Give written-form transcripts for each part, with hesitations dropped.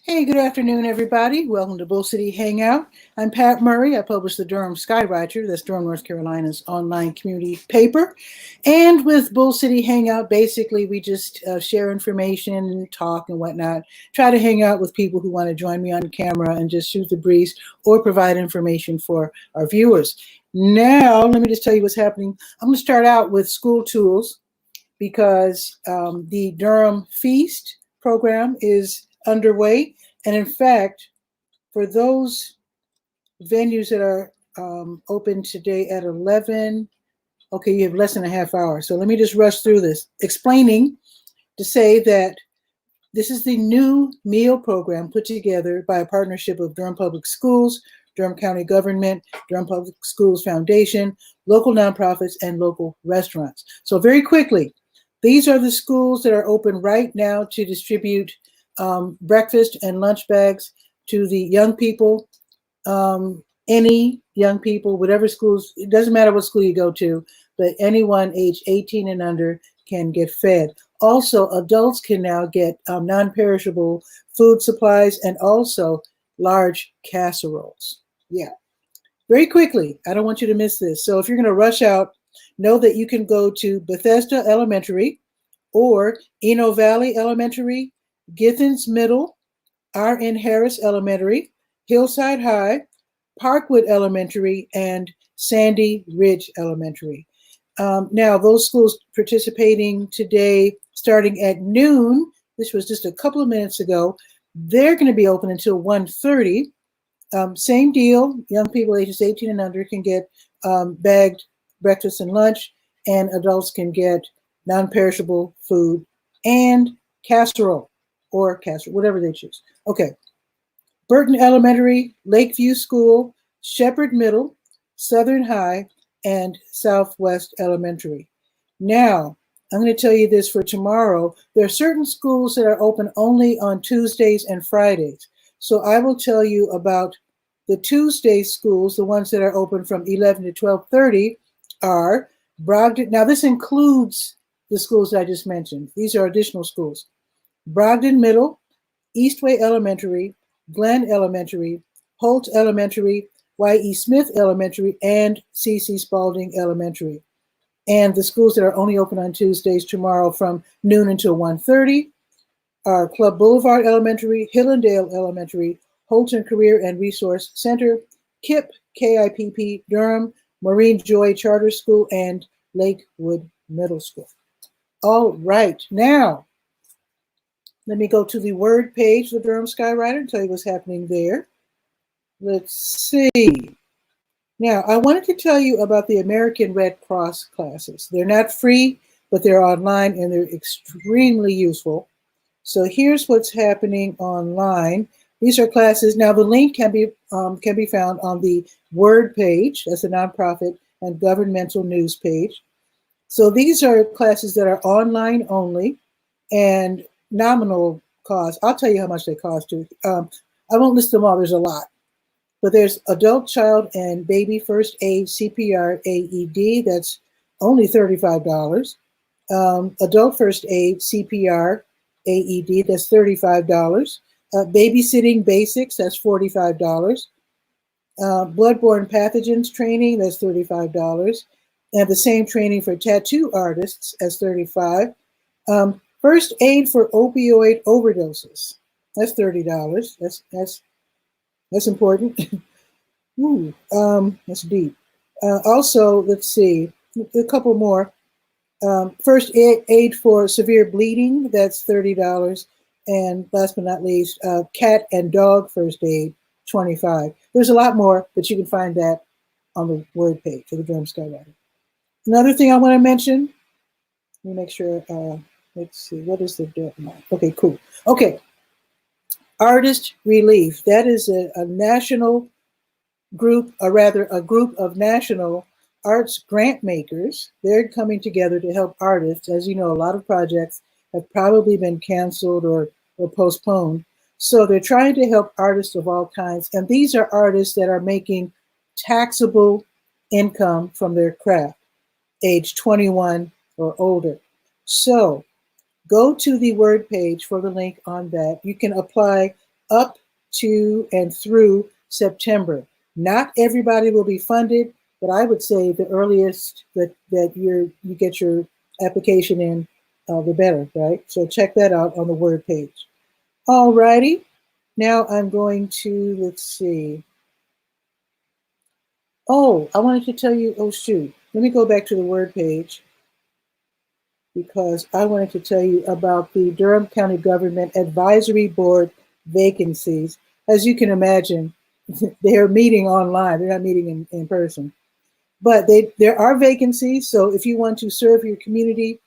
Hey, good afternoon, everybody. Welcome to Bull City Hangout. I'm Pat Murray. I publish the Durham Skywriter, that's Durham, North Carolina's online community paper. And with Bull City Hangout, basically, we just share information and talk and whatnot. Try to hang out with people who want to join me on camera and just shoot the breeze or provide information for our viewers. Now, let me just tell you what's happening. I'm going to start out with school tools because the Durham Feast program is underway. And in fact, for those venues that are open today at 11, okay, you have less than a half hour. So let me just rush through this, explaining to say that this is the new meal program put together by a partnership of Durham Public Schools, Durham County Government, Durham Public Schools Foundation, local nonprofits, and local restaurants. So very quickly, these are the schools that are open right now to distribute breakfast and lunch bags to the young people, any young people, whatever schools, it doesn't matter what school you go to, but anyone age 18 and under can get fed. Also, adults can now get non-perishable food supplies and also large casseroles. Yeah, very quickly, I don't want you to miss this. So if you're going to rush out, know that you can go to Bethesda Elementary or Eno Valley Elementary, Githens Middle, R.N. Harris Elementary, Hillside High, Parkwood Elementary, and Sandy Ridge Elementary. Now, those schools participating today, starting at noon, this was just a couple of minutes ago, they're going to be open until 1:30. Same deal, young people ages 18 and under can get bagged breakfast and lunch, and adults can get non-perishable food and casserole or casserole, whatever they choose. Okay. Burton Elementary, Lakeview School, Shepherd Middle, Southern High, and Southwest Elementary. Now, I'm going to tell you this for tomorrow. There are certain schools that are open only on Tuesdays and Fridays. So I will tell you about the Tuesday schools, the ones that are open from 11 to 12:30 are Brogden. Now, this includes the schools I just mentioned. These are additional schools. Brogden Middle, Eastway Elementary, Glenn Elementary, Holt Elementary, Y.E. Smith Elementary, and C.C. Spalding Elementary. And the schools that are only open on Tuesdays tomorrow from noon until 1:30 are Club Boulevard Elementary, Hillendale Elementary, Holton Career and Resource Center, KIPP, KIPP, Durham, Marine Joy Charter School, and Lakewood Middle School. All right, now, let me go to the Word page of the Durham Skywriter and tell you what's happening there. Let's see. Now, I wanted to tell you about the American Red Cross classes. They're not free, but they're online and they're extremely useful. So here's what's happening online. These are classes. Now, the link can be found on the Word page. That's a nonprofit and governmental news page. So these are classes that are online only and nominal cost. I'll tell you how much they cost too. I won't list them all. There's a lot. But there's adult, child, and baby first aid CPR AED. That's only $35. Adult first aid CPR AED. That's $35. Babysitting basics. That's $45. Bloodborne pathogens training. That's $35. And the same training for tattoo artists as $35. First aid for opioid overdoses. That's $30. That's important. Ooh, that's deep. Also, let's see, a couple more. First aid for severe bleeding, that's $30. And last but not least, cat and dog first aid, $25. There's a lot more, but you can find that on the Word page for the Durham Skywriter. Another thing I want to mention, let me make sure, let's see, what is the, okay, cool. Okay, Artist Relief. That is a national group, or rather a group of national arts grant makers. They're coming together to help artists. As you know, a lot of projects have probably been canceled or postponed. So they're trying to help artists of all kinds. And these are artists that are making taxable income from their craft, age 21 or older. So go to the Word page for the link on that. You can apply up to and through September. Not everybody will be funded, but I would say the earliest that you get your application in, the better, right? So check that out on the Word page. All righty. Now I'm going to, let's see. Oh, I wanted to tell you, oh shoot. Let me go back to the Word page because I wanted to tell you about the Durham County Government Advisory Board vacancies. As you can imagine, they're meeting online. They're not meeting in person. But there are vacancies, so if you want to serve your community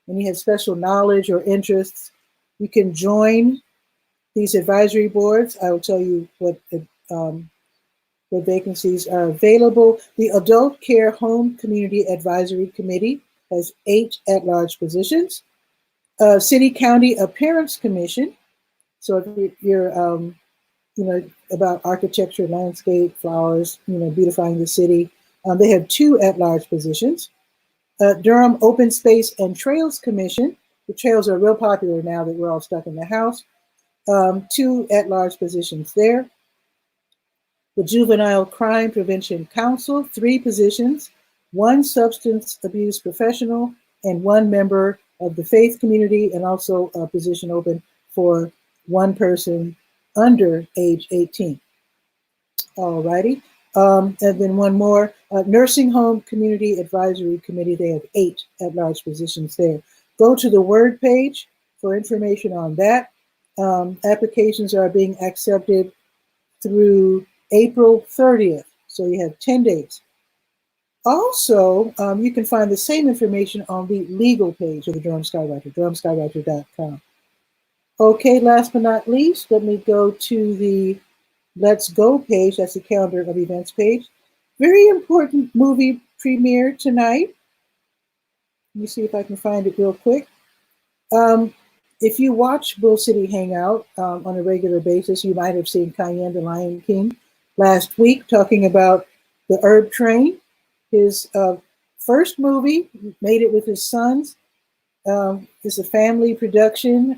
and you have special knowledge or interests, you can join these advisory boards. I will tell you what vacancies are available. The Adult Care Home Community Advisory Committee has 8 at-large positions. City County Appearance Commission. So if you're about architecture, landscape, flowers, beautifying the city, they have 2 at-large positions. Durham Open Space and Trails Commission. The trails are real popular now that we're all stuck in the house. 2 at-large positions there. The Juvenile Crime Prevention Council, 3 positions, 1 substance abuse professional, and 1 member of the faith community, and also a position open for 1 person under age 18. All righty. And then 1 more, Nursing Home Community Advisory Committee. They have 8 at-large positions there. Go to the Word page for information on that. Applications are being accepted through April 30th. So you have 10 days. Also, you can find the same information on the legal page of the Durham Skywriter, durhamskywriter.com. Okay, last but not least, let me go to the Let's Go page. That's the calendar of events page. Very important movie premiere tonight. Let me see if I can find it real quick. If you watch Bull City Hangout on a regular basis, you might have seen Cayenne the Lion King last week talking about the Herb Train, his first movie, made it with his sons. It's a family production.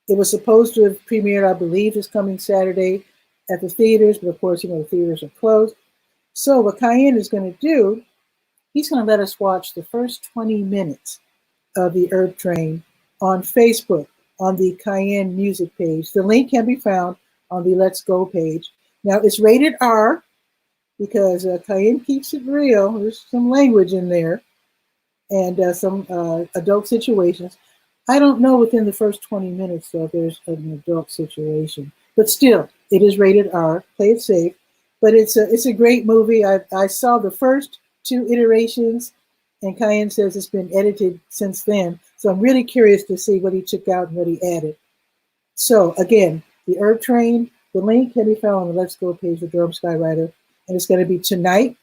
It was supposed to have premiered, I believe, this coming Saturday at the theaters, but of course, the theaters are closed. So what Cayenne is going to do, he's going to let us watch the first 20 minutes of the Herb Train on Facebook, on the Cayenne music page. The link can be found on the Let's Go page. Now, it's rated R because Cayenne keeps it real. There's some language in there and some adult situations. I don't know within the first 20 minutes, though, if there's an adult situation. But still, it is rated R. Play it safe. But it's a great movie. I saw the first 2 iterations, and Cayenne says it's been edited since then. So I'm really curious to see what he took out and what he added. So again, the Herb Train, the link can be found on the Let's Go page of Durham Skywriter. And it's going to be tonight,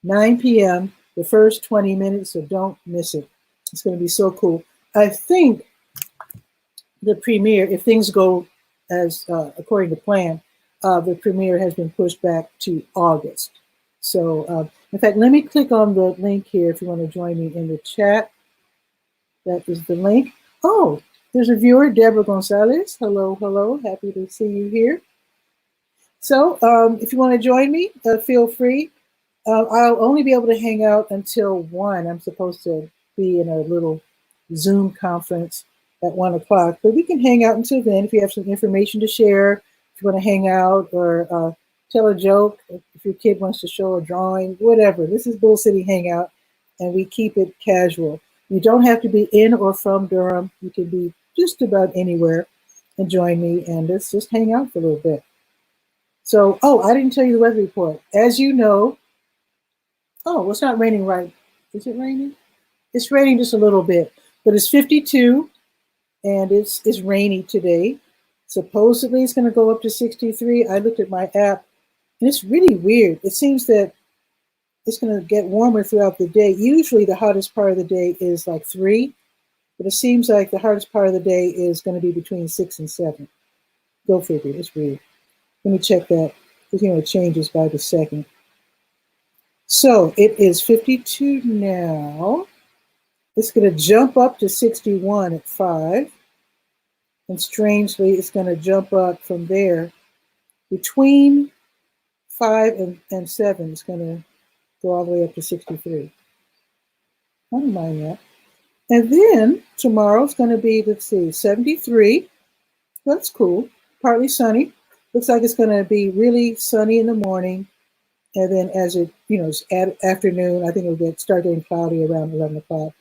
9 p.m., the first 20 minutes, so don't miss it. It's going to be so cool. I think the premiere, if things go as according to plan, the premiere has been pushed back to August. So, in fact, let me click on the link here if you want to join me in the chat. That is the link. Oh, there's a viewer, Deborah Gonzalez. Hello, hello. Happy to see you here. So, if you want to join me, feel free. I'll only be able to hang out until 1. I'm supposed to be in a little Zoom conference at 1 o'clock, but we can hang out until then if you have some information to share, if you want to hang out or tell a joke, if your kid wants to show a drawing, whatever. This is Bull City Hangout, and we keep it casual. You don't have to be in or from Durham. You can be just about anywhere and join me, and let's just hang out for a little bit. So, I didn't tell you the weather report. As you know, well, it's not raining right. Is it raining? It's raining just a little bit, but it's 52, and it's rainy today. Supposedly, it's going to go up to 63. I looked at my app, and it's really weird. It seems that it's going to get warmer throughout the day. Usually, the hottest part of the day is like 3, but it seems like the hottest part of the day is going to be between 6 and 7. Go figure. It's weird. Let me check that. It changes by the second. So it is 52 now. It's going to jump up to 61 at 5. And strangely, it's going to jump up from there between 5 and 7. It's going to go all the way up to 63. I don't mind that. And then tomorrow it's going to be, let's see, 73. That's cool. Partly sunny. Looks like it's going to be really sunny in the morning. And then as it, it's afternoon, I think it'll start getting cloudy around 11 o'clock.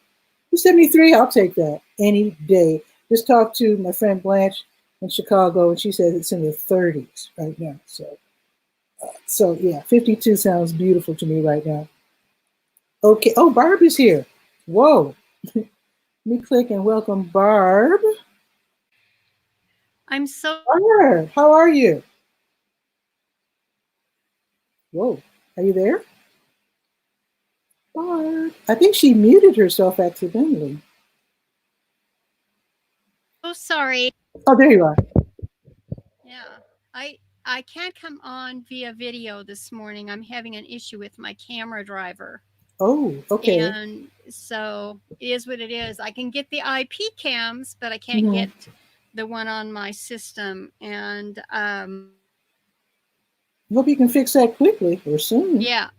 73, I'll take that any day. Just talked to my friend Blanche in Chicago, and she says it's in the 30s right now. So yeah, 52 sounds beautiful to me right now. Okay. Oh, Barb is here. Whoa. Let me click and welcome Barb. I'm so. Barb, how are you? Whoa. Are you there? Barb. I think she muted herself accidentally. Oh, sorry. Oh, there you are. Yeah, I can't come on via video this morning. I'm having an issue with my camera driver. Oh, okay. And so it is what it is. I can get the IP cams, but I can't get the one on my system. And hope you can fix that quickly or soon. Yeah,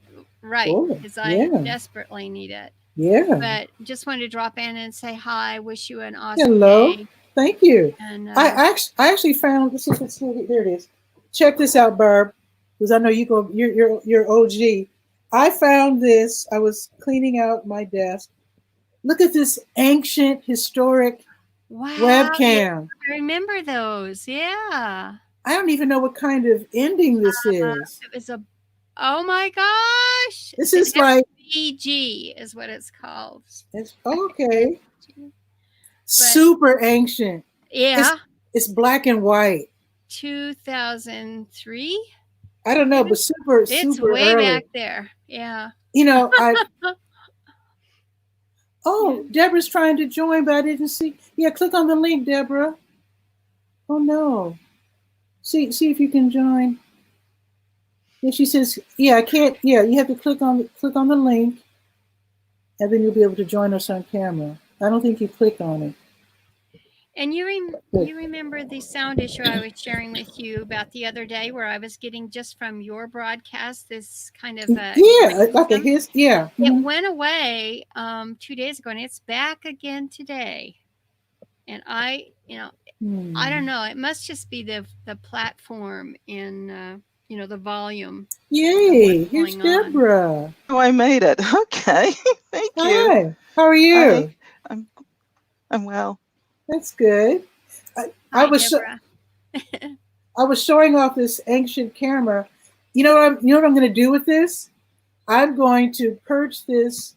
right. Because I desperately need it. Yeah. But just wanted to drop in and say hi. Wish you an awesome Hello. day. Thank you. And I actually found this. There it is. Check this out, Barb, because I know you're OG. I found this. I was cleaning out my desk. Look at this ancient, historic webcam. I remember those. Yeah. I don't even know what kind of ending this is. It was oh my gosh. This is like FVG is what it's called. It's okay. Super ancient. Yeah. It's black and white. 2003. I don't know, but super way early. Back there. Yeah. Oh, Deborah's trying to join, but I didn't see. Yeah, click on the link, Deborah. Oh no. See if you can join. Yeah, she says, yeah, I can't. Yeah, you have to click on the link, and then you'll be able to join us on camera. I don't think you click on it. And you remember the sound issue I was sharing with you about the other day, where I was getting just from your broadcast this kind of It went away 2 days ago, and it's back again today. And I don't know. It must just be the platform in the volume. Yay! Here's Deborah. Oh, I made it. Okay, thank you. Hi. How are you? I'm well. That's good. I was showing off this ancient camera. You know what I'm going to do with this? I'm going to perch this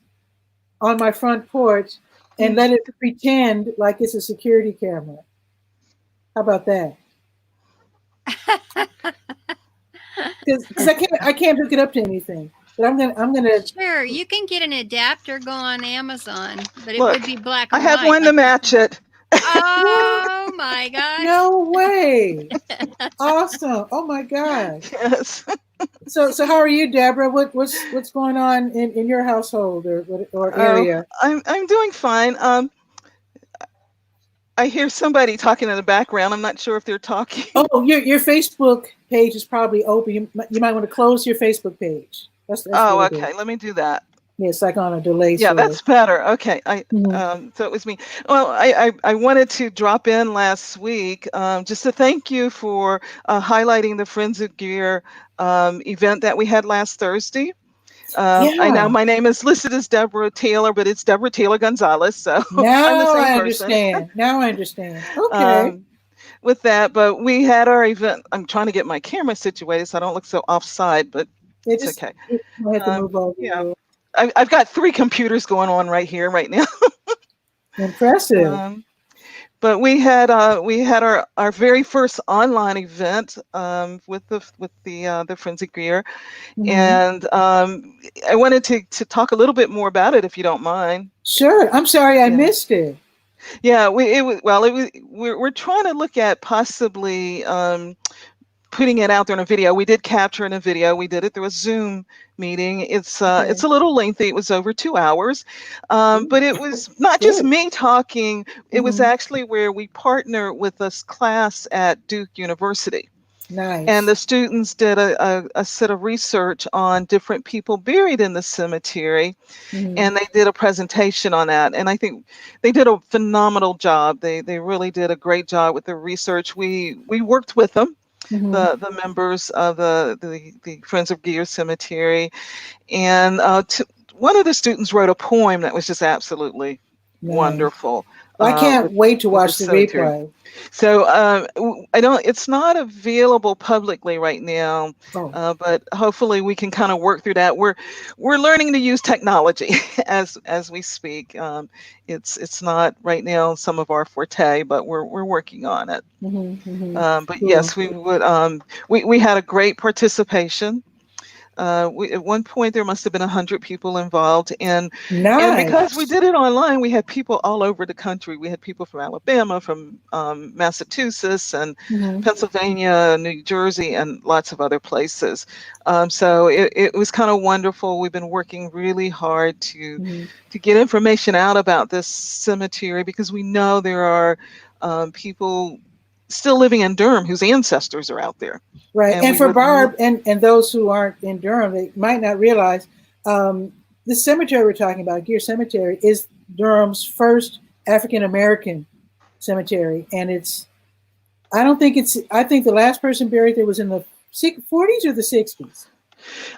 on my front porch and let it pretend like it's a security camera. How about that? Because I can't hook it up to anything. But I'm gonna. Sure, you can get an adapter. Go on Amazon, but it would be black and white. I have one to match it. Oh my gosh! No way! Awesome! Oh my gosh! Yes. So how are you, Deborah? What's going on in your household or area? I'm doing fine. I hear somebody talking in the background. I'm not sure if they're talking. Oh, your Facebook page is probably open. You might want to close your Facebook page. That's okay. Let me do that. Yeah, it's like on a delay. Yeah, that's better. Okay. So it was me. Well, I wanted to drop in last week just to thank you for highlighting the Friends of Gear event that we had last Thursday. I know my name is listed as Deborah Taylor, but it's Deborah Taylor Gonzalez. So now I'm the same I person. understand. Now I understand. Okay. With that, but we had our event. I'm trying to get my camera situated so I don't look so offside, but it's okay. I have to move over. I've got 3 computers going on right here, right now. Impressive. But we had our very first online event with the Friends of Gear, and I wanted to talk a little bit more about it, if you don't mind. Sure. I'm sorry I missed it. Yeah, we're trying to look at possibly putting it out there in a video. We did capture in a video. We did it through a Zoom meeting. It's a little lengthy. It was over 2 hours, but it was not just me talking. It was actually where we partnered with this class at Duke University. Nice. And the students did a set of research on different people buried in the cemetery, and they did a presentation on that. And I think they did a phenomenal job. They really did a great job with the research. We worked with them, the members of the Friends of Gear Cemetery, and one of the students wrote a poem that was just absolutely wonderful. I can't wait to watch the replay. So it's not available publicly right now, but hopefully we can kind of work through that. We're learning to use technology as we speak. It's not right now some of our forte, but we're working on it. But yes, we would. We had a great participation. At one point there must have been 100 people involved, and because we did it online, we had people all over the country. We had people from Alabama, from Massachusetts, and Pennsylvania, New Jersey, and lots of other places. So it was kind of wonderful. We've been working really hard to get information out about this cemetery, because we know there are people still living in Durham whose ancestors are out there. Right. And for Barb and those who aren't in Durham, they might not realize the cemetery we're talking about, Gear Cemetery, is Durham's first African-American cemetery. And I think the last person buried there was in the 40s or the 60s.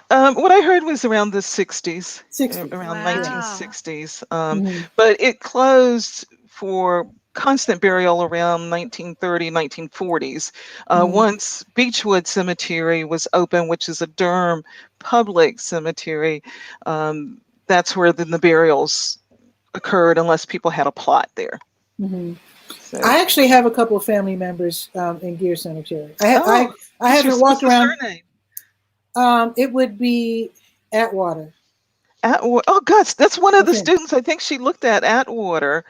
What I heard was around the 60s. Around 1960s. But it closed for constant burial around 1930, 1940s. Once Beechwood Cemetery was open, which is a Durham public cemetery, that's where the burials occurred, unless people had a plot there. So. I actually have a couple of family members in Gear Cemetery. I haven't walked around. Surname? It would be Atwater. Atwater. Oh, gosh, that's one of the students I think she looked at Atwater.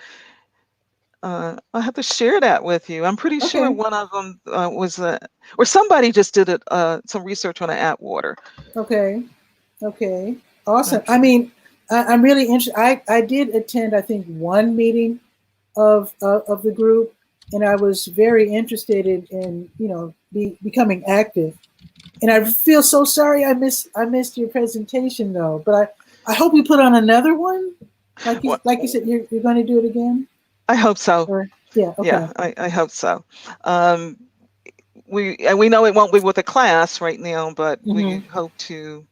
I'll have to share that with you. I'm pretty sure one of them was or somebody just did some research on Atwater. Okay. Awesome. I mean, I'm really interested. I did attend, I think, one meeting of the group, and I was very interested in becoming active. And I feel so sorry I missed your presentation though. But I hope you put on another one. Like you said, you're going to do it again. I hope so. Yeah, I hope so. We know it won't be with a class right now, but we hope to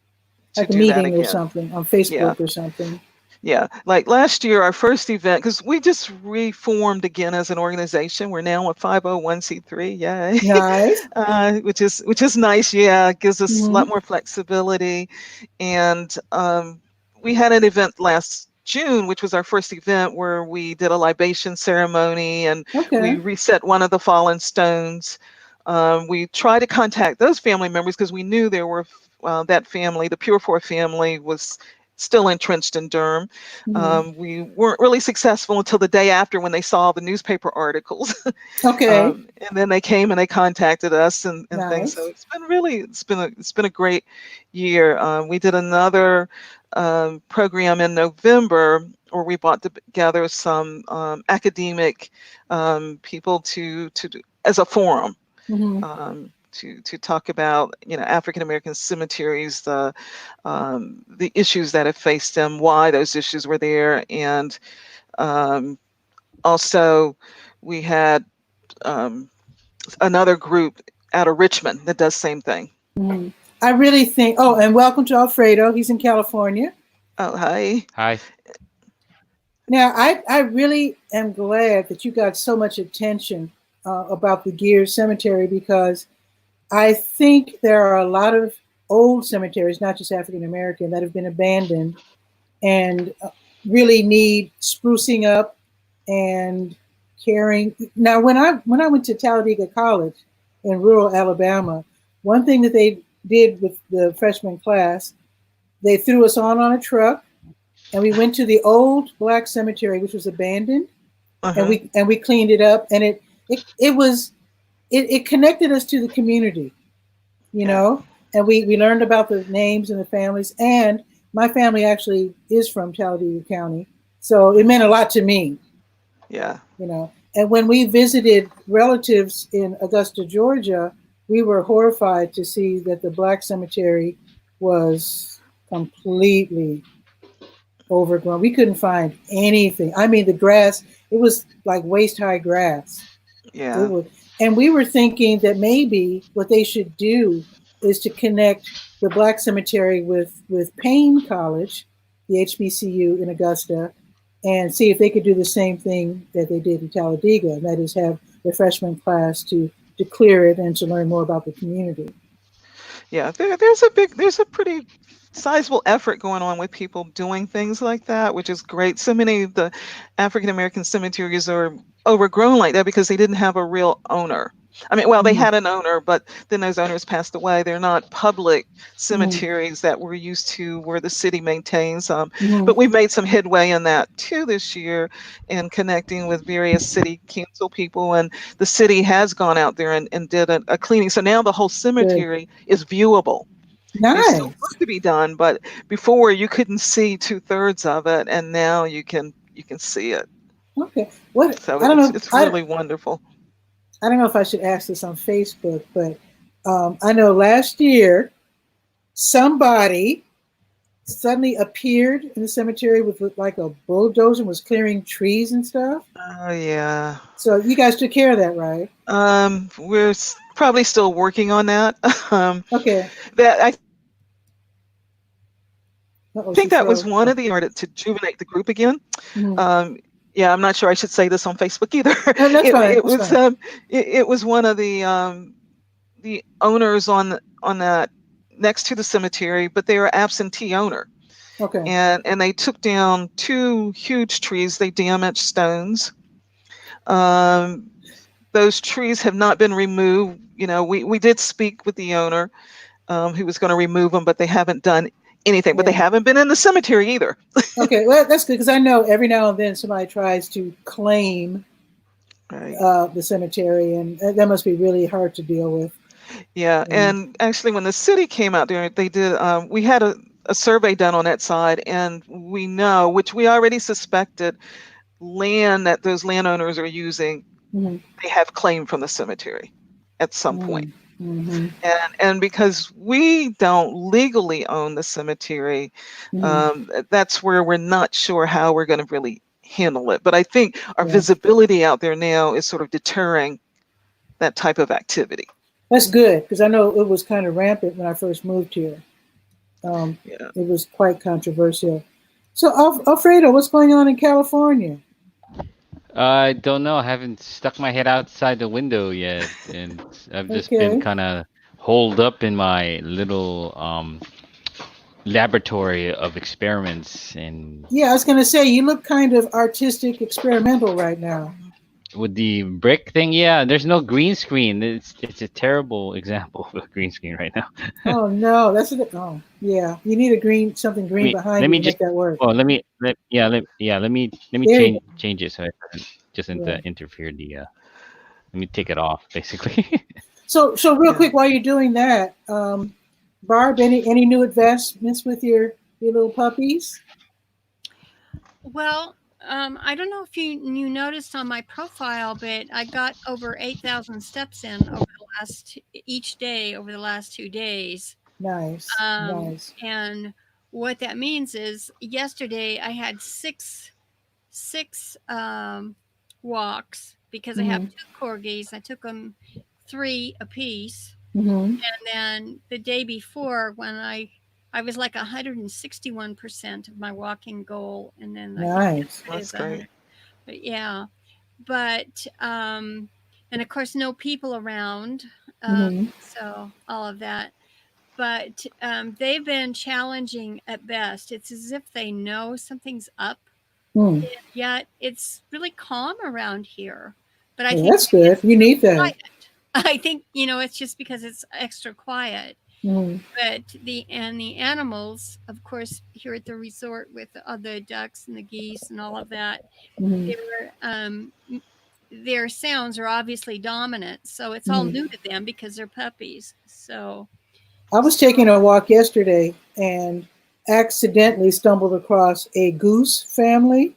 like do a that meeting again. Or something on Facebook or something. Yeah, like last year, our first event, because we just reformed again as an organization. We're now a 501c3, yay! Nice. Which is nice. Yeah, it gives us a lot more flexibility, and we had an event last June, which was our first event, where we did a libation ceremony and we reset one of the fallen stones. We tried to contact those family members because we knew there were that family, the Purefoy family, was still entrenched in Durham. We weren't really successful until the day after, when they saw the newspaper articles. And then they came and they contacted us and things. So it's been a great year. We did another program in November where we brought together some academic people to as a forum. To talk about African American cemeteries, the issues that have faced them, why those issues were there, and also we had another group out of Richmond that does same thing. I really think. Oh, and welcome to Alfredo. He's in California. Oh, hi. Hi. Now, I really am glad that you got so much attention about the Gear Cemetery, because I think there are a lot of old cemeteries, not just African American, that have been abandoned and really need sprucing up and caring. Now, when I went to Talladega College in rural Alabama, one thing that they did with the freshman class, they threw us on a truck, and we went to the old black cemetery, which was abandoned, and we cleaned it up, and it connected us to the community. you Yeah. know, and we learned about the names and the families. And my family actually is from Talladega County, so it meant a lot to me, Yeah. you know. And when we visited relatives in Augusta, Georgia, we were horrified to see that the black cemetery was completely overgrown. We couldn't find anything. I mean, the grass, it was like waist high grass. It Yeah. was, and we were thinking that maybe what they should do is to connect the black cemetery with Payne College, the HBCU in Augusta, and see if they could do the same thing that they did in Talladega, and that is have the freshman class to clear it and to learn more about the community. Yeah, there's a pretty sizable effort going on with people doing things like that, which is great. So many of the African American cemeteries are overgrown like that because they didn't have a real owner. I mean, well, they Mm-hmm. had an owner, but then those owners passed away. They're not public Mm-hmm. cemeteries that we're used to where the city maintains. Mm-hmm. But we've made some headway in that too this year in connecting with various city council people. And the city has gone out there and did a cleaning. So now the whole Good. cemetery is viewable. There's still Nice. work to be done, but before you couldn't see 2/3 of it, and now you can see it. Okay. What So I don't it's know. it's really wonderful. I don't know if I should ask this on Facebook, but I know last year somebody suddenly appeared in the cemetery with like a bulldozer and was clearing trees and stuff. Oh yeah. So you guys took care of that, right? We're probably still working on that. Okay. That I Uh-oh, she think that was froze. one Oh. of the art to juvenate the group again. Mhm. Um, yeah, I'm not sure I should say this on Facebook either. No, that's It fine. it That's was fine. it was one of the owners on that next to the cemetery, but they were absentee owner, Okay. and they took down two huge trees. They damaged stones. Um, those trees have not been removed. You know, we did speak with the owner who was going to remove them, but they haven't done anything. But they Yeah. haven't been in the cemetery either. Okay. Well, that's good because I know every now and then somebody tries to claim Right. the cemetery, and that must be really hard to deal with. Yeah, Um, and actually, when the city came out there, they did. We had a survey done on that side, and we know, which we already suspected, land that those landowners are using, mhm, they have claim from the cemetery at some point. mhm, mhm, And because we don't legally own the cemetery, mhm. that's where we're not sure how we're going to really handle it. But I think our Yeah. visibility out there now is sort of deterring that type of activity. That's good because I know it was kind of rampant when I first moved here. Um, Yeah. it was quite controversial. So, Alfredo, what's going on in California? I don't know. I haven't stuck my head outside the window yet, and I've just been Okay. kind of holed up in my little laboratory of experiments and Yeah, I was going to say, you look kind of artistic, experimental right now. with the brick thing. Yeah, there's no green screen. It's a terrible example of a green screen right now. Oh, no. Oh, yeah. You need something green behind Let you me to just. make that work. Oh, let me There you go. change it so it doesn't Yeah. interfere the. Let me take it off basically. So real Yeah. quick, while you're doing that, Barb, any new investments with your little puppies? Well, I don't know if you noticed on my profile, but I got over 8,000 steps in over the each day over the last 2 days. Nice, nice. And what that means is yesterday I had six walks because I have Mm-hmm. two corgis. I took them three apiece. Mm-hmm. And then the day before, when I was like 161% of my walking goal, and then I think Nice. yesterday That's is 100. great. But yeah, but and of course no people around, Mm-hmm. so all of that. But they've been challenging at best. It's as if they know something's up, Mm. yet it's really calm around here. But I Well, think that's good. it's You need that. quiet. I think it's just because it's extra quiet. Mm-hmm. But the animals, of course, here at the resort with the ducks and the geese and all of that, Mm-hmm. their sounds are obviously dominant. So it's all Mm-hmm. new to them because they're puppies. So I was taking a walk yesterday and accidentally stumbled across a goose family.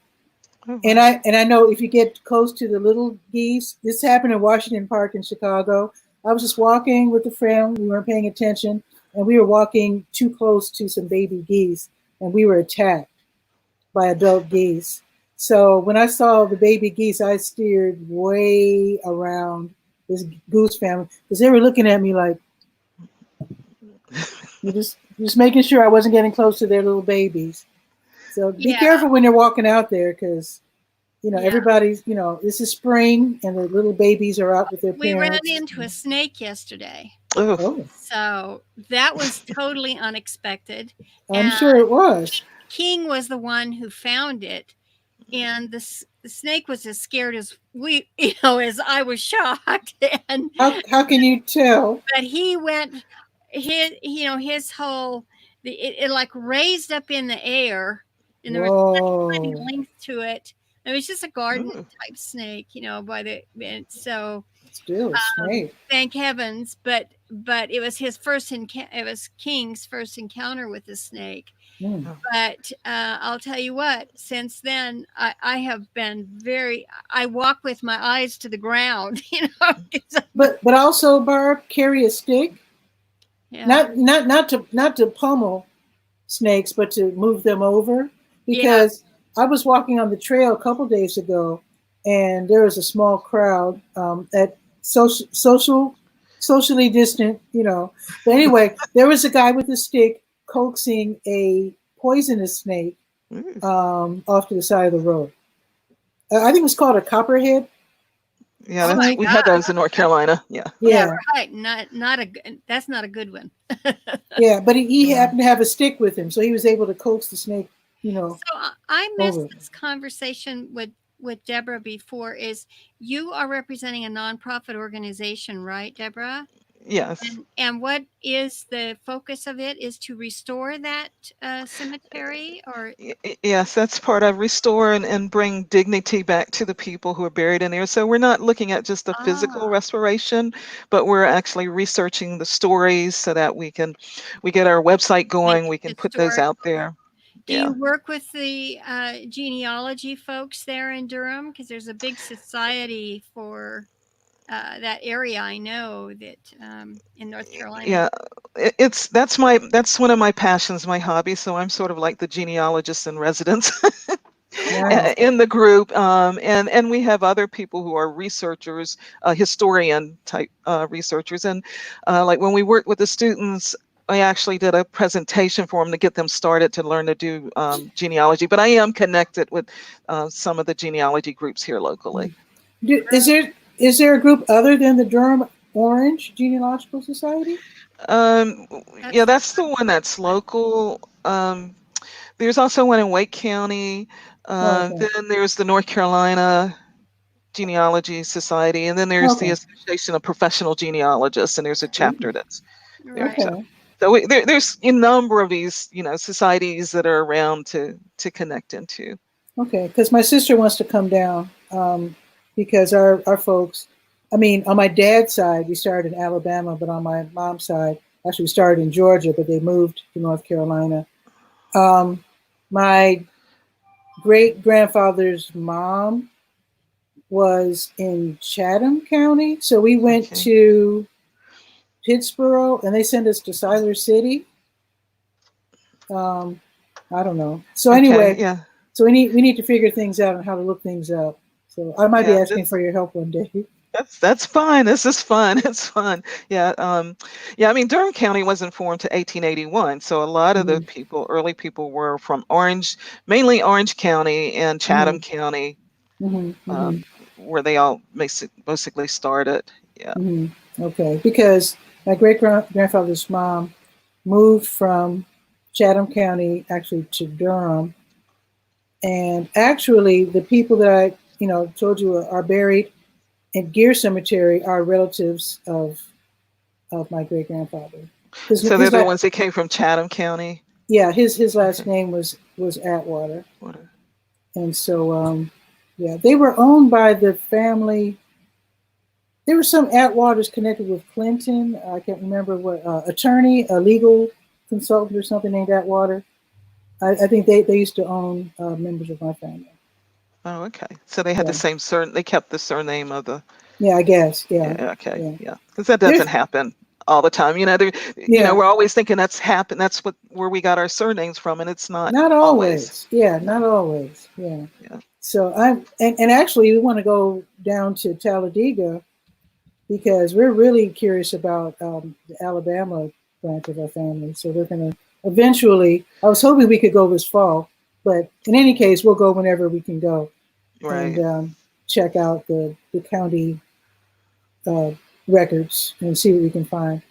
Oh, And wow. I know if you get close to the little geese, this happened in Washington Park in Chicago. I was just walking with a friend. We weren't paying attention, and we were walking too close to some baby geese, and we were attacked by adult geese. So when I saw the baby geese, I steered way around this goose family because they were looking at me like, you just making sure I wasn't getting close to their little babies. So be Yeah, careful when you're walking out there because yeah. everybody's, this is spring and the little babies are out with their We ran parents. into a snake yesterday. Oh, Oh, So that was totally unexpected. I'm And sure it was. King was the one who found it. And the snake was as scared as as I was shocked. And How can you tell? but he went, his whole, it like raised up in the air, and there was plenty Whoa, length to it. It was just a garden oh, type snake, and so still a snake. thank heavens, but it was it was King's first encounter with the snake. Mm. oh. But I'll tell you what, since then I have been I walk with my eyes to the ground, 'cause But also, Barb, carry a stick. yeah, Not to pummel snakes, but to move them over. yeah, Because I was walking on the trail a couple days ago, and there was a small crowd at socially distant, But anyway, there was a guy with a stick coaxing a poisonous snake Ooh. off to the side of the road. I think it was called a copperhead Yeah, oh my snake. we had God, those in North Carolina. Yeah. yeah, Yeah, right, that's not a good one. yeah. But he Yeah. happened to have a stick with him, so he was able to coax the snake, So I missed over. this conversation with Deborah before. Is you are representing a nonprofit organization, right, Deborah? Yes. And what is the focus of it? Is to restore that cemetery, or Yes, that's part of restore and bring dignity back to the people who are buried in there. So we're not looking at just the physical ah, restoration, but we're actually researching the stories so that we get our website make going. We can it put those out historical? there. Do you Yeah. work with the genealogy folks there in Durham? Because there's a big society for that area. I know that in North Carolina. Yeah, that's one of my passions, my hobby. So I'm sort of like the genealogist in residence Cool. Nice. in the group, and we have other people who are researchers, historian type researchers, and like when we worked with the students. I actually did a presentation for them to get them started to learn to do genealogy, but I am connected with some of the genealogy groups here locally. Is there a group other than the Durham Orange Genealogical Society? Yeah, That's that's the one that's local. There's also one in Wake County. Oh, okay. Then there's the North Carolina Genealogy Society, and then there's the Okay. Association of Professional Genealogists, and there's a chapter Ooh, that's there. right. okay. There's a number of these, societies that are around to connect into. Okay. Because my sister wants to come down because our folks, I mean, on my dad's side, we started in Alabama, but on my mom's side, actually, we started in Georgia, but they moved to North Carolina. My great grandfather's mom was in Chatham County. So we went Okay. to Pittsburgh and they sent us to Siler City. I don't know. So Okay. anyway, Yeah. so we need to figure things out and how to look things up. So I might be Yeah. asking for your help one day. That's fine. This is fun. It's fun. Yeah. Yeah. I mean, Durham County wasn't formed to 1881, so a lot of the Mm-hmm. early people were from mainly Orange County and Chatham Mm-hmm. County, Mm-hmm. where they all basically started. Yeah. Mm-hmm. Okay, because my great grandfather's mom moved from Chatham County actually to Durham, and actually the people that I told you are buried in Gear Cemetery are relatives of my great grandfather. His So they're his the la- ones that came from Chatham County. yeah, his last Okay. name was Atwater, What and so yeah, they were owned by the family. There were some Atwaters connected with Clinton. I can't remember what attorney, a legal consultant or something named Atwater. I think they used to own members of my family. Oh, okay. So they had the Yeah, same they kept the surname of the. yeah, I guess. Yeah, Yeah, okay, yeah. yeah, because that There's doesn't happen all the time. yeah, We're always thinking that's happened. That's where we got our surnames from, and it's not not always. always. Yeah, No, not always. Yeah. yeah, So and actually we want to go down to Talladega because we're really curious about the Alabama branch of our family. So we're going to eventually. I was hoping we could go this fall, but in any case, we'll go whenever we can go and right. check out the county uh, records and see what we can find.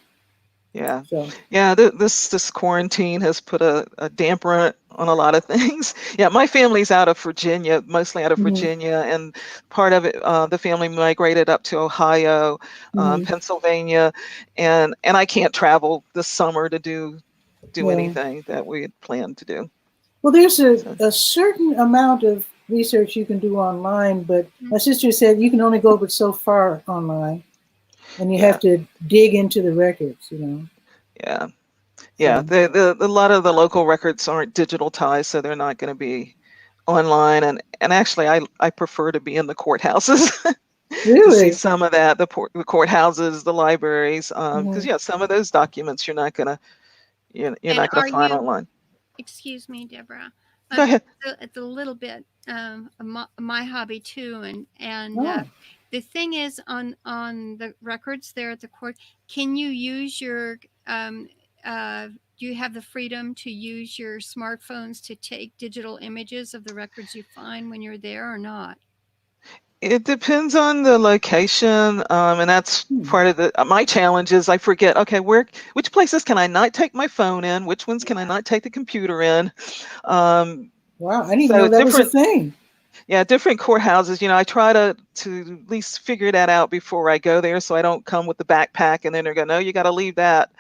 Yeah, So. yeah. This quarantine has put a damper on a lot of things. Yeah, my family's out of Virginia, mostly out of Hmm. Virginia, and part of it, the family migrated up to Ohio, Hmm. Pennsylvania, and I can't travel this summer to do Yeah. anything that we had planned to do. Well, there's So a certain amount of research you can do online, but Mm. my sister said you can only go but so far online, and you have yeah, to dig into the records, you know. yeah, yeah. So A lot of the local records aren't digitalized, so they're not going to be online. And actually, I prefer to be in the courthouses. To see really, some of that, the courthouses, the libraries, because hmm yeah, some of those documents you're And not going to are find you, online. excuse me, Deborah, Go ahead. it's a little bit my hobby too, and oh the thing is on the records there at the court, can you use your do you have the freedom to use your smartphones to take digital images of the records you find when you're there or not? It depends on the location, and that's hmm. part of the my challenge is I forget. Okay, which places can I not take my phone in? Which ones can I Yeah. not take the computer in? Um, Wow, I didn't even so know that was a different. thing. Yeah, different courthouses, I try to at least figure that out before I go there so I don't come with the backpack and then they're going, no, you got to leave that.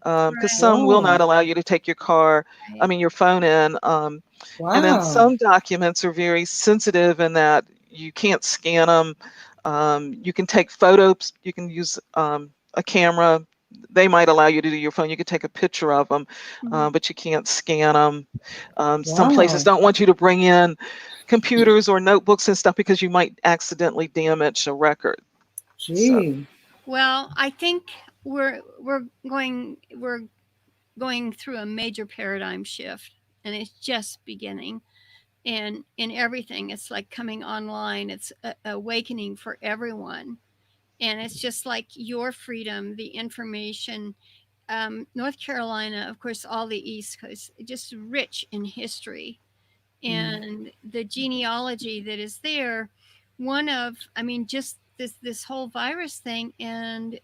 Because Right. some will Wow, not allow you to take I Right. mean, your phone in. And then wow, some documents are very sensitive in that you can't scan them. You can take photos, you can use a camera. They might allow you to do your phone. You could take a picture of them, Mhm. but you can't scan them. Some places wow. don't want you to bring in computers or notebooks and stuff because you might accidentally damage a record. So, Gee, Well, I think we're going through a major paradigm shift, and it's just beginning. And in everything, it's like coming online. It's awakening for everyone, and it's just like your freedom, the information. North Carolina, of course, all the East Coast, just rich in history mm. and the genealogy that is there. One of, I mean, just this whole virus thing and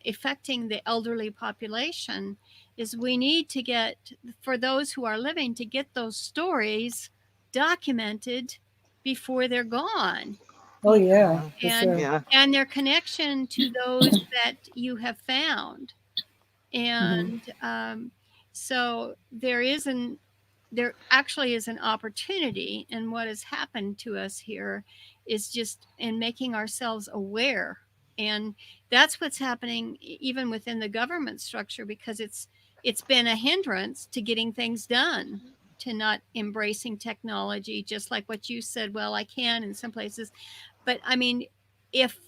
affecting the elderly population is we need to get, for those who are living, to get those stories documented before they're gone, Oh you yeah, know, for sure. yeah, and their connection to those that you have found. Hmm. And so there actually is an opportunity, and what has happened to us here is just in making ourselves aware. And that's what's happening even within the government structure, because it's been a hindrance to getting things done, to not embracing technology, just like what you said. Well, I can in some places, but I mean, if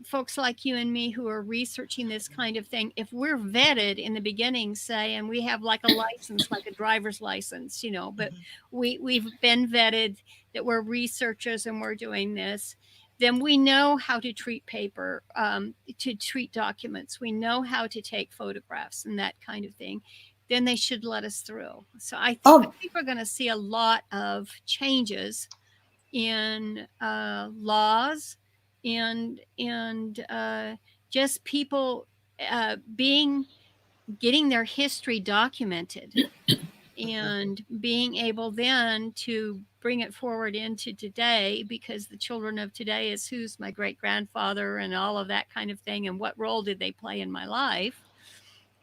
folks like you and me who are researching this kind of thing, if we're vetted in the beginning, say, and we have like a license, like a driver's license, but mhm, we've been vetted that we're researchers and we're doing this, then we know how to treat paper, to treat documents. We know how to take photographs and that kind of thing. Then they should let us through. So I Oh, think we're going to see a lot of changes in laws and just people being getting their history documented mhm, and being able then to bring it forward into today, because the children of today is who's my great grandfather and all of that kind of thing, and what role did they play in my life.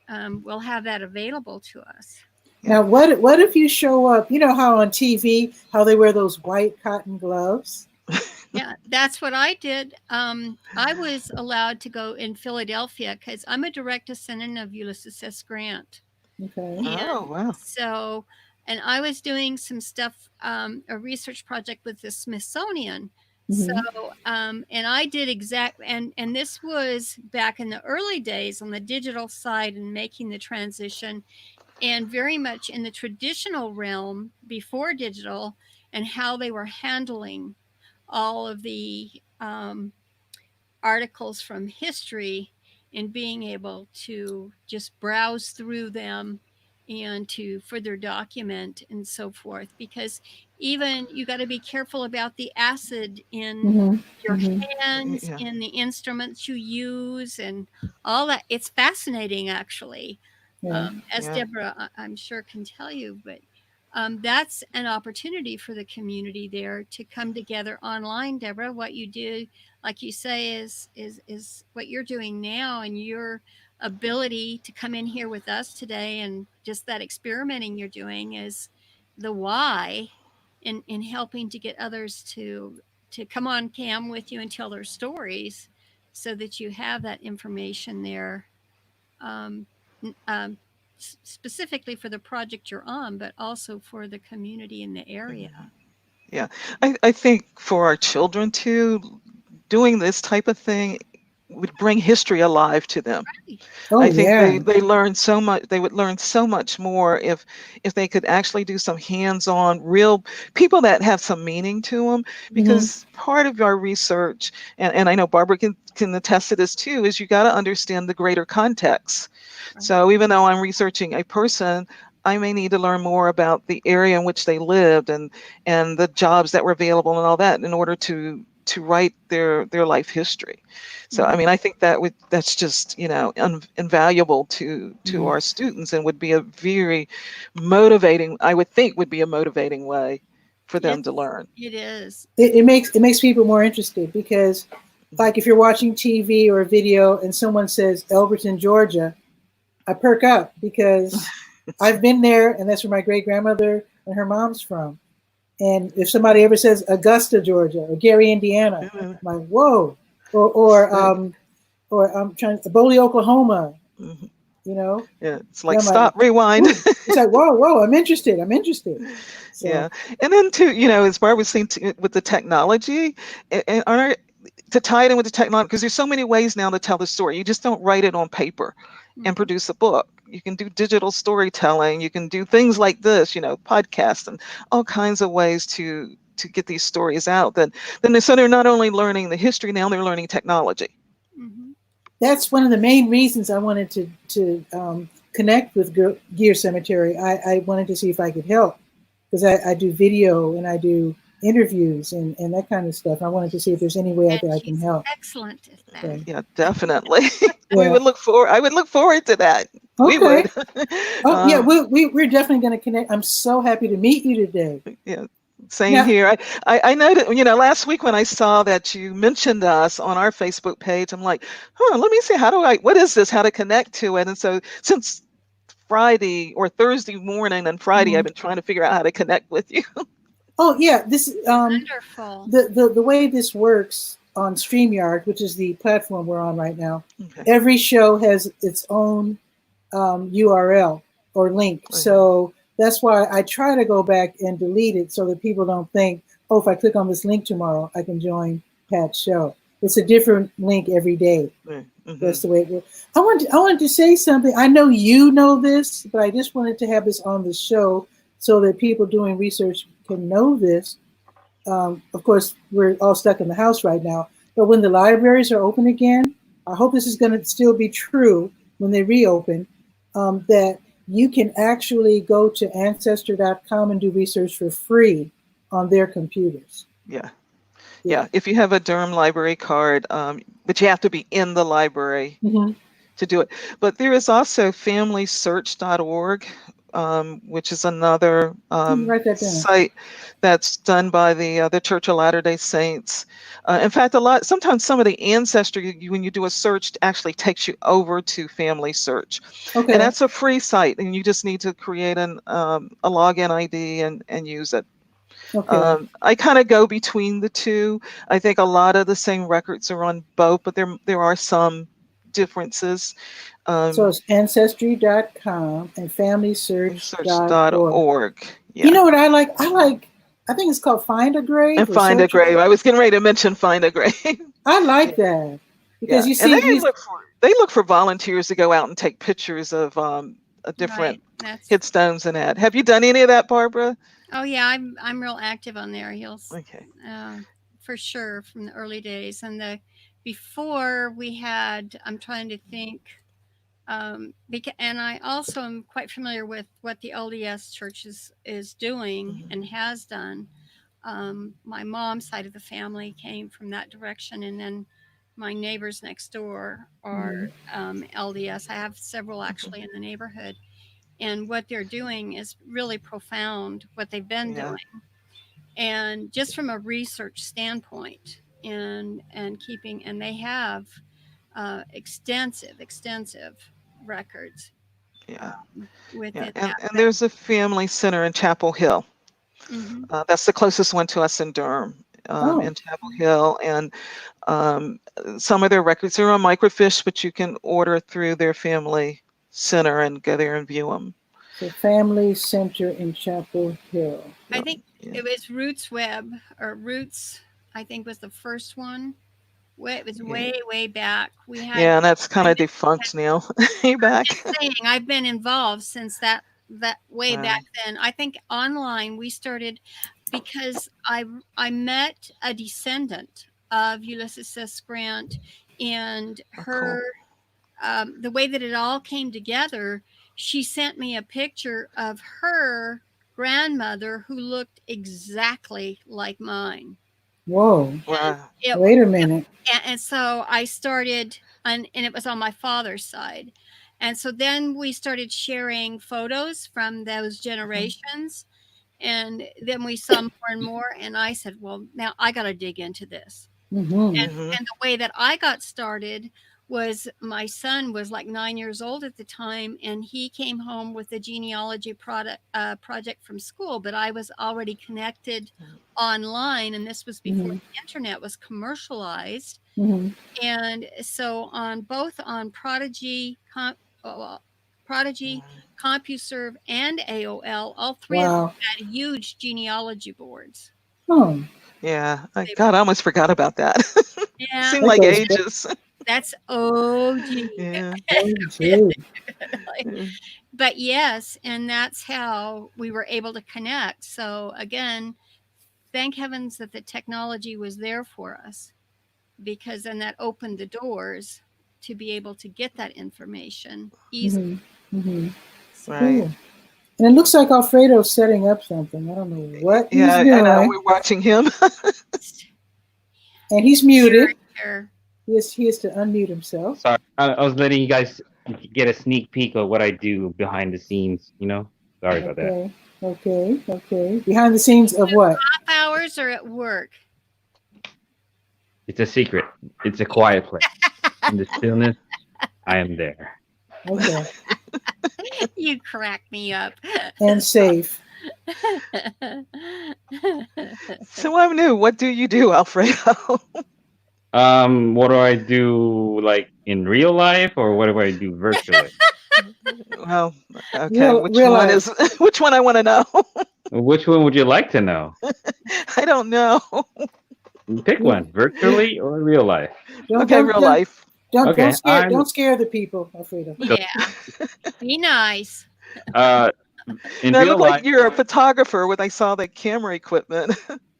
We'll have that available to us. yeah. now what if you show up? You know how on TV how they wear those white cotton gloves? Yeah, that's what I did. I was allowed to go in Philadelphia because I'm a direct descendant of Ulysses S. Grant. Okay. Oh, And wow. so, and I was doing some stuff, a research project with the Smithsonian. So, Hmm. and I did and this was back in the early days on the digital side and making the transition, and very much in the traditional realm before digital, and how they were handling all of the articles from history and being able to just browse through them and to further document and so forth, because even you got to be careful about the acid in Hmm. your Hmm. hands, Yeah. in the instruments you use, and all that. It's fascinating, actually, Yeah. as Yeah. Deborah, I'm sure, can tell you. But that's an opportunity for the community there to come together online. Deborah, what you do, like you say, is what you're doing now, and your ability to come in here with us today, and just that experimenting you're doing is the why in helping to get others to come on cam with you and tell their stories, so that you have that information there, um, specifically for the project you're on, but also for the community in the area. Yeah. I think for our children too, doing this type of thing would bring history alive to them. Right. I Oh think yeah. they learn so much. They would learn so much more if they could actually do some hands-on, real people that have some meaning to them. Hmm. Because part of our research, and I know Barbara can attest to this too, is you got to understand the greater context. Right. So even though I'm researching a person, I may need to learn more about the area in which they lived and the jobs that were available and all that in order to write their life history. So I Mhm. mean, I think that's just invaluable to Hmm. our students and would be a very motivating. I would think would be a motivating way for Yes, them to learn. it is. It makes people more interested because, Mhm. like, if you're watching TV or a video and someone says Elberton, Georgia, I perk up because I've been there, and that's where my great grandmother and her mom's from. And if somebody ever says Augusta, Georgia, or Gary, Indiana, Yeah, I'm like, whoa. Or or so, um or I'm trying Boley, Oklahoma, mhm. you know. Yeah, it's And like I'm like, stop, rewind. whew. It's like, whoa, whoa, I'm interested. I'm interested. So Yeah, and then too, as Barbara was saying with the technology, and to tie it in with the technology, because there's so many ways now to tell the story. You just don't write it on paper and Mhm. produce a book. You can do digital storytelling. You can do things like this, podcasts and all kinds of ways to get these stories out. So they're not only learning the history now, they're learning technology. Mhm. that's one of the main reasons I wanted to connect with Gear Cemetery. I wanted to see if I could help because I do video and I do interviews and that kind of stuff. I wanted to see if there's any way And I can she's help. excellent at that. So, Yeah, definitely. yeah. I would look forward to that. We Okay. would. Oh yeah, um, we're definitely going to connect. I'm so happy to meet you today. yeah, same Now, here. I know that, last week when I saw that you mentioned us on our Facebook page, I'm like, let me see, what is this, how to connect to it? And so since Friday or Thursday morning and Friday, I've mhm. been trying to figure out how to connect with you. Oh yeah, this Wonderful. the way this works on StreamYard, which is the platform we're on right now. Okay. Every show has its own URL or link. So that's why I try to go back and delete it so that people don't think, oh, if I click on this link tomorrow, I can join Pat's show. It's a different link every day. Mm-hmm. That's the way it works. I wanted to say something. I know you know this, but I just wanted to have this on the show so that people doing research can know this. Of course, we're all stuck in the house right now. But when the libraries are open again, I hope this is going to still be true when they reopen, that you can actually go to ancestor.com and do research for free on their computers. Yeah. Yeah. Yeah. If you have a Durham library card, but you have to be in the library Mm-hmm. to do it. But there is also familysearch.org, which is another Write that down. site that's done by the Church of Latter-day Saints. In fact, sometimes some of the ancestry, when you do a search, actually takes you over to Family Search, and Okay. that's a free site, and you just need to create a login ID and use it. Okay. I kind of go between the two. I think a lot of the same records are on both, but there are some differences. So it's ancestry.com and familysearch.org. Research.org. You Yeah. know what I like? I think it's called Find a Grave And or Find a Search a Grave. Grave. I was getting ready to mention Find a Grave. I Yeah. like that because Yeah. you And see, you they look for volunteers to go out and take pictures of Right. different That's headstones and that. Have you done any of that, Barbara? oh yeah, I'm real active on there. Okay. Uh, for sure from the early days and the before we had. I'm trying to think. And I also am quite familiar with what the LDS Church is doing Mhm. and has done. My mom's side of the family came from that direction, and then my neighbors next door are Mhm. LDS. I have several Mhm. actually in the neighborhood, and what they're doing is really profound. What they've been Yeah. doing, and just from a research standpoint, and keeping, and they have extensive records Yeah. Yeah. within And that. there's a family center in Chapel Hill. Hmm. That's the closest one to us in Durham, oh, in Chapel Hill. And um, some of their records are on microfiche, but you can order through their family center and go there and view them. so Family Center in Chapel Hill. I Yeah. think Yeah. it was Roots Web or Roots. I think was the first one. It was Yeah. way back. We had. Yeah, and that's kind I of defunct now. You back? just saying I've been involved since that way back Right. then. I think online we started because I met a descendant of Ulysses S. Grant, and Oh, cool. her the way that it all came together. She sent me a picture of her grandmother who looked exactly like mine, Whoa. and Wow. it Wait a minute. and so I started, and it was on my father's side. And so then we started sharing photos from those Mhm. generations. And then we saw more and more. And I said, well, now I got to dig into this. Mm-hmm. And, Mhm. and the way that I got started was my son was like 9 years old at the time, and he came home with a genealogy project from school. But I was already connected online, and this was before Mm-hmm. the internet was commercialized. Mm-hmm. And so on both on Prodigy, Mhm. CompuServe, and AOL, all three of them Wow. had huge genealogy boards. Oh, Yeah. They God, I almost forgot about that. Yeah, Seemed that like goes back. ages. that's OG. Yeah. Oh, gee. Yeah. But yes, and that's how we were able to connect. So again, thank heavens that the technology was there for us, because then that opened the doors to be able to get that information easily. Mm-hmm. Mm-hmm. So Right. Cool. And it looks like Alfredo's setting up something. I don't know what he's Yeah, I know. doing. We're watching him. And he's here, muted. here. He has to unmute himself. Sorry, I was letting you guys get a sneak peek of what I do behind the scenes. Sorry about that. Okay. Okay. Okay. Behind the scenes of what? Off hours or at work? It's a secret. It's a quiet place. In the stillness, I am there. Okay. You crack me up. And safe. So I'm new. What do you do, Alfredo? What do I do, like in real life, or what do I do virtually? Well, okay. Which Real one life. is which one I want to know? Which one would you like to know? I don't know. Pick one, virtually or real life. Don't Okay, don't real don't life. Okay, don't scare the people, Alfredo. so Yeah, be nice. uh, in Now it real looked like life. you're a photographer when I saw the camera equipment.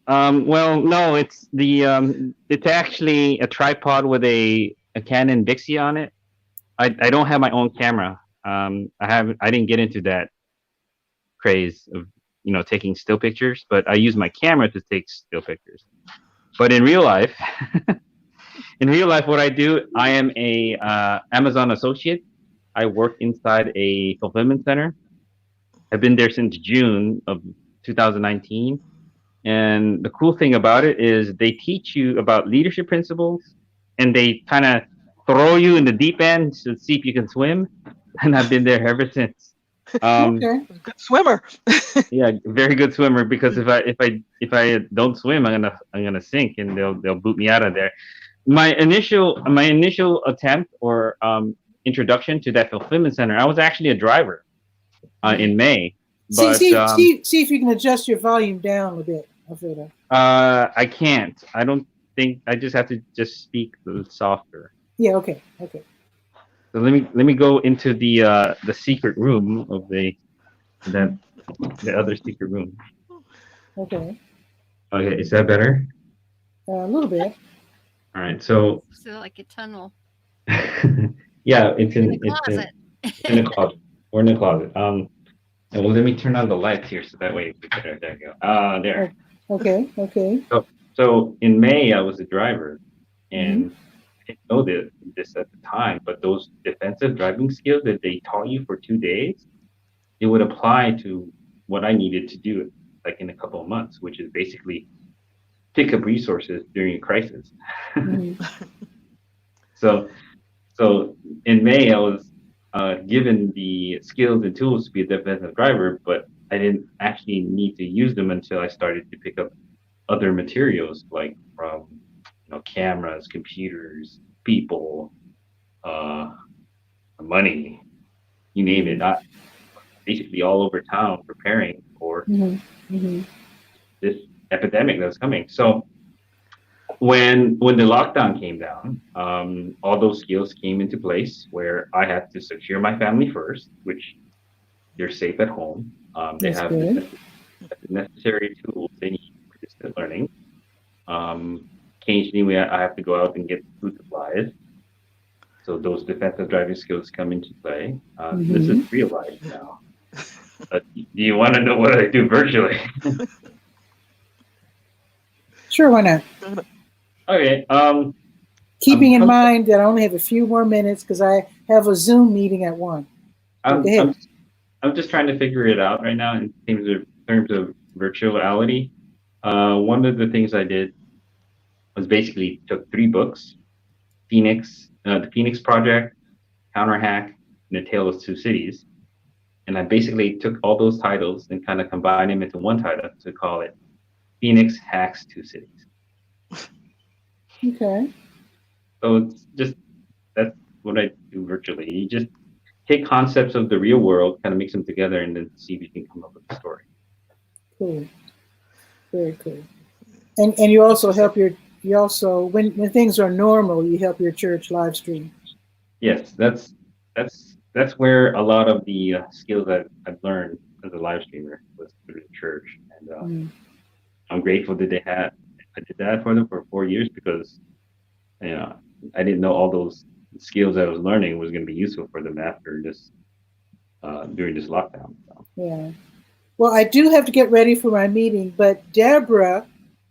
Well, no, it's actually a tripod with a Canon Vixie on it. I don't have my own camera. I didn't get into that craze of taking still pictures, but I use my camera to take still pictures. But in real life, what I do, I am a Amazon associate. I work inside a fulfillment center. I've been there since June of 2019. And the cool thing about it is they teach you about leadership principles, and they kind of throw you in the deep end to see if you can swim. And I've been there ever since. Okay. Good swimmer. Yeah, very good swimmer. Because if I don't swim, I'm gonna sink, and they'll boot me out of there. My initial attempt or introduction to that fulfillment center, I was actually a driver in May, See, but see, see, see if you can adjust your volume down a bit, Alfredo. I can't. I don't think. I just have to just speak a little softer. Yeah. Okay. Okay. So let me go into the secret room of that the other secret room. Okay. Okay, is that better? A little bit. All right. So So like a tunnel yeah, in the closet. in the closet. We're in the closet. And well, let me turn on the lights here so that way we better. There you go. There. Okay. Okay. So in May, I was a driver, Mm-hmm. and I didn't know this at the time, but those defensive driving skills that they taught you for 2 days, it would apply to what I needed to do, like in a couple of months, which is basically pick up resources during a crisis. Mm-hmm. So, so in May, I was given the skills and tools to be a defensive driver, but I didn't actually need to use them until I started to pick up other materials like from cameras, computers, people, uh, money, you name it. I basically all over town preparing for Mm-hmm. Mm-hmm. this epidemic that's coming. So when the lockdown came down, all those skills came into place where I had to secure my family first, which they're safe at home. They That's have good. the necessary tools they need for distant learning. Occasionally, I have to go out and get food supplies. So those defensive driving skills come into play. This is Mm-hmm. real life now. Do you want to know what I do virtually? Sure. Why not? Okay. Keeping I'm, in I'm, mind that I only have a few more minutes because I have a Zoom meeting at 1. So go I'm, ahead. I'm, I'm just trying to figure it out right now in terms of virtuality. One of the things I did was basically took 3 books: the Phoenix Project, Counter Hack, and The Tale of Two Cities, and I basically took all those titles and kind of combined them into one title to call it Phoenix Hacks Two Cities. Okay. So it's just that's what I do virtually. You just take concepts of the real world, kind of mix them together, and then see if you can come up with a story. Cool. Very cool. And you also help you also when things are normal, you help your church live stream. Yes, that's where a lot of the skills that I've learned as a live streamer was through the church, and Mm. I'm grateful that I did that for them for 4 years because I didn't know all those skills that I was learning was going to be useful for them after this during this lockdown. So. Yeah. Well, I do have to get ready for my meeting, but Deborah,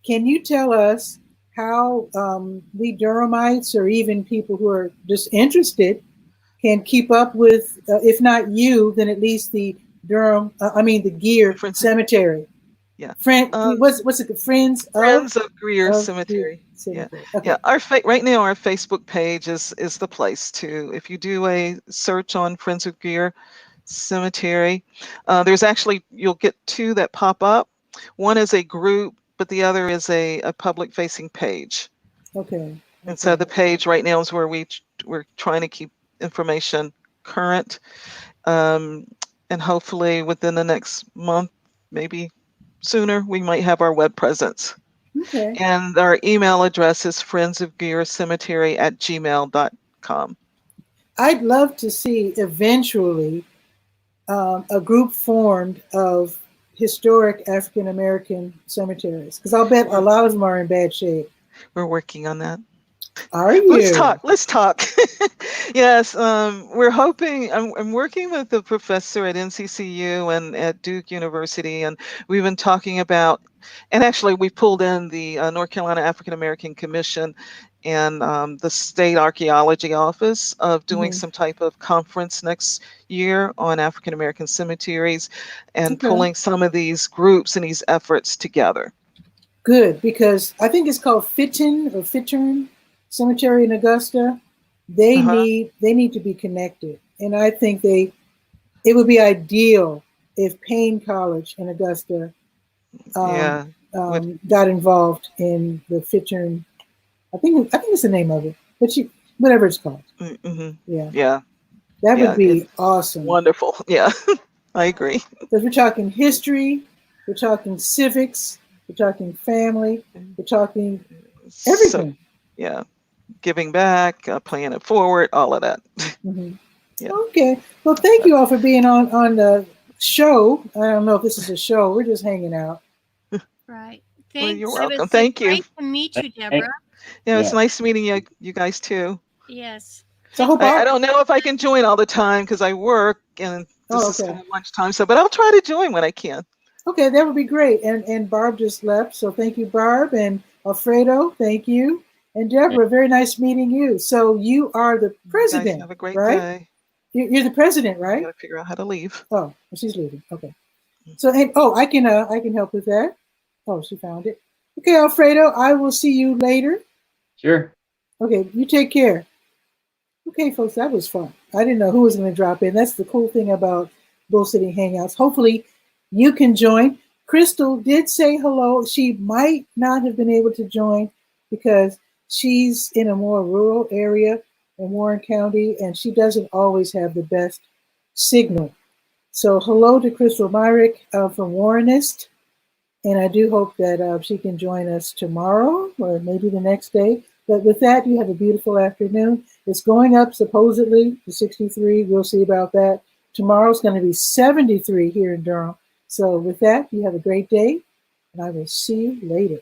can you tell us how we Durhamites or even people who are just interested can keep up with, if not you, then at least the the Gear Cemetery. Yeah. What's it? Friends of Greer Cemetery. Yeah. Okay. Yeah. Right now our Facebook page is the place to. If you do a search on Friends of Greer Cemetery, there's actually you'll get 2 that pop up. One is a group, but the other is a public facing page. Okay. And so the page right now is where we're trying to keep information current, and hopefully within the next month, maybe sooner, we might have our web presence. Okay. And our email address is friendsofgearcemetery@gmail.com. I'd love to see eventually a group formed of historic African American cemeteries, because I'll bet a lot of them are in bad shape. We're working on that. Are you? Let's talk. Yes, we're hoping. I'm working with the professor at NCCU and at Duke University, and we've been talking about, and actually we pulled in the North Carolina African American Commission and the State Archaeology Office of doing some type of conference next year on African American cemeteries and pulling some of these groups and these efforts together. Good, because I think it's called Fitton Cemetery in Augusta. They need to be connected, and I think they it would be ideal if Payne College in Augusta Yeah. got involved in the Fitchern. I think it's the name of it, but whatever it's called. Mm-hmm. Yeah, Yeah. that Yeah. would be It's awesome. wonderful. Yeah. I agree. Because we're talking history, we're talking civics, we're talking family, we're talking So, everything. yeah. Giving back, paying it forward, all of that. Mm-hmm. Yeah. Okay. Well, thank you all for being on the show. I don't know if this is a show. We're just hanging out. Right. Well, Thanks. you're It welcome. was Thank you. great to meet you, Deborah. Yeah, it's Yeah. nice meeting you guys too. Yes. So I hope I don't know if I can join all the time because I work and this is kind of lunchtime. So, but I'll try to join when I can. Okay, that would be great. And Barb just left, so thank you, Barb, and Alfredo, thank you, and Deborah. Very nice meeting you. So you are the You guys president, have a great right? day. You're the president, I right? gotta figure out how to leave. Oh, she's leaving. Okay. So and I can help with that. Oh, she found it. Okay, Alfredo, I will see you later. Sure. Okay, you take care. Okay, folks, that was fun. I didn't know who was going to drop in. That's the cool thing about Bull City Hangouts. Hopefully, you can join. Crystal did say hello. She might not have been able to join because she's in a more rural area in Warren County, and she doesn't always have the best signal. So, hello to Crystal Myrick from Warrenist. And I do hope that she can join us tomorrow or maybe the next day. But with that, you have a beautiful afternoon. It's going up supposedly to 63. We'll see about that. Tomorrow's going to be 73 here in Durham. So with that, you have a great day, and I will see you later.